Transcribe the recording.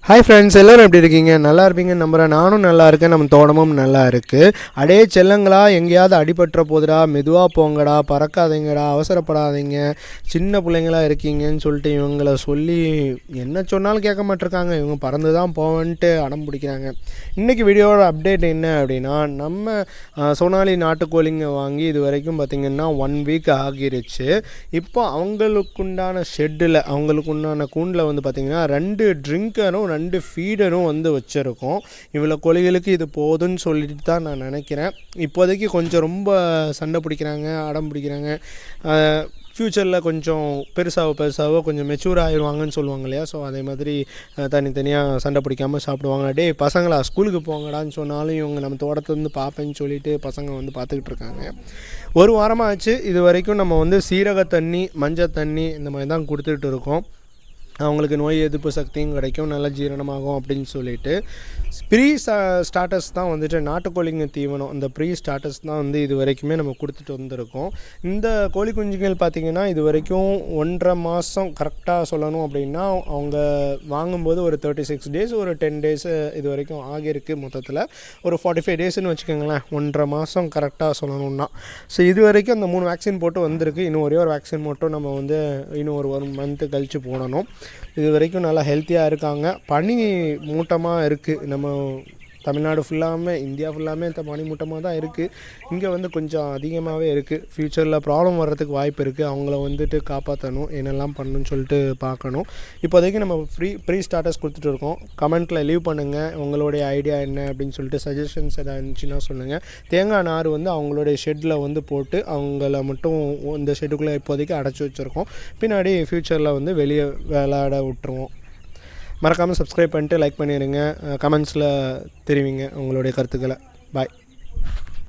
Hi friends, எல்லோரும் எப்படி இருக்கீங்க? நல்லா இருப்பீங்கன்னு நம்புகிறேன். நானும் நல்லா இருக்கேன். நம்ம தோட்டமும் நல்லா இருக்குது. அடே செல்லங்களா, எங்கேயாவது அடிபட்டுற போதுடா, மெதுவாக போங்கடா, பறக்காதீங்கடா, அவசரப்படாதீங்க, சின்ன பிள்ளைங்களா இருக்கீங்கன்னு சொல்லிட்டு இவங்கள சொல்லி என்ன சொன்னாலும் கேட்க மாட்டிருக்காங்க. இவங்க பறந்து தான் போவேன்ட்டு அடம் பிடிக்கிறாங்க. இன்றைக்கி வீடியோவோட அப்டேட் என்ன அப்படின்னா, நம்ம சோனாலி நாட்டுக்கோழிங்க வாங்கி இது வரைக்கும் பார்த்திங்கன்னா 1 வீக் ஆகிருச்சு. இப்போ அவங்களுக்குண்டான ஷெட்டில், அவங்களுக்குண்டான கூண்டில் வந்து பார்த்திங்கன்னா 2 ட்ரிங்கரும் 2 ஃபீடரும் வந்து வச்சுருக்கோம். இவ்வளோ கோழிகளுக்கு இது போதுன்னு சொல்லிட்டு தான் நான் நினைக்கிறேன். இப்போதைக்கு கொஞ்சம் ரொம்ப சண்டை பிடிக்கிறாங்க, அடம் பிடிக்கிறாங்க. ஃப்யூச்சரில் கொஞ்சம் பெருசாக கொஞ்சம் மெச்சூர் ஆகிடுவாங்கன்னு சொல்லுவாங்க இல்லையா? ஸோ அதே மாதிரி தனித்தனியாக சண்டை பிடிக்காமல் சாப்பிடுவாங்க. டே பசங்களா ஸ்கூலுக்கு போங்கடான்னு சொன்னாலும் இவங்க நம்ம தோட்டத்துலேருந்து பார்ப்பேன்னு சொல்லிட்டு பசங்க வந்து பார்த்துக்கிட்டு இருக்காங்க. ஒரு வாரமாக ஆச்சு. இது வரைக்கும் நம்ம வந்து சீரக தண்ணி, மஞ்சள் தண்ணி இந்த மாதிரி தான் கொடுத்துட்டு இருக்கோம். அவங்களுக்கு நோய் எதிர்ப்பு சக்தியும் கிடைக்கும், நல்லா ஜீரணமாகும் அப்படின்னு சொல்லிட்டு ப்ரீ ஸ்டார்டர்ஸ் தான் வந்துட்டு நாட்டுக்கோழிங்க தீவனம். இந்த ப்ரீ ஸ்டார்டர்ஸ் தான் வந்து இது வரைக்குமே நம்ம கொடுத்துட்டு வந்திருக்கோம். இந்த கோழி குஞ்சுகள் பார்த்திங்கன்னா இது வரைக்கும் 1.5 மாதம் கரெக்டாக சொல்லணும் அப்படின்னா, அவங்க வாங்கும்போது ஒரு 36 டேஸ், ஒரு 10 டேஸு இது வரைக்கும் ஆகியிருக்கு. மொத்தத்தில் ஒரு 45 டேஸ்ன்னு வச்சுக்கோங்களேன். 1.5 மாதம் கரெக்டாக சொல்லணும்னா. ஸோ இது வரைக்கும் அந்த 3 வேக்சின் போட்டு வந்திருக்கு. இன்னும் ஒரே ஒரு வேக்சின் மட்டும் நம்ம வந்து இன்னும் ஒரு 1 மந்த்து கழித்து போடணும். இது வரைக்கும் நல்லா ஹெல்த்தியாக இருக்காங்க. பனி மூட்டமாக இருக்குது. நம்ம தமிழ்நாடு ஃபுல்லாமே, இந்தியா ஃபுல்லாமே இந்த பனி மூட்டமாக தான் இருக்குது. இங்கே வந்து கொஞ்சம் அதிகமாகவே இருக்குது. ஃப்யூச்சரில் ப்ராப்ளம் வர்றதுக்கு வாய்ப்பு இருக்குது. அவங்கள வந்துட்டு காப்பாற்றணும், என்னெல்லாம் பண்ணணும்னு சொல்லிட்டு பார்க்கணும். இப்போதைக்கு நம்ம ப்ரீ ஸ்டார்டர்ஸ் கொடுத்துட்டு இருக்கோம். கமெண்ட்டில் லீவ் பண்ணுங்கள், உங்களுடைய ஐடியா என்ன அப்படின்னு சொல்லிட்டு சஜஷன்ஸ் எதாவது இருந்துச்சுன்னா சொல்லுங்கள். தேங்காய் நார் வந்து அவங்களுடைய ஷெட்டில் வந்து போட்டு அவங்கள மட்டும் இந்த ஷெட்டுக்குள்ளே இப்போதைக்கு அடைச்சி வச்சுருக்கோம். பின்னாடி ஃப்யூச்சரில் வந்து வெளியே விளையாட விட்டுருவோம். மறக்காமல் சப்ஸ்கிரைப் பண்ணிட்டு லைக் பண்ணிடுங்க. கமெண்ட்ஸில் தெரிவிங்க உங்களுடைய கருத்துக்களை. பாய்.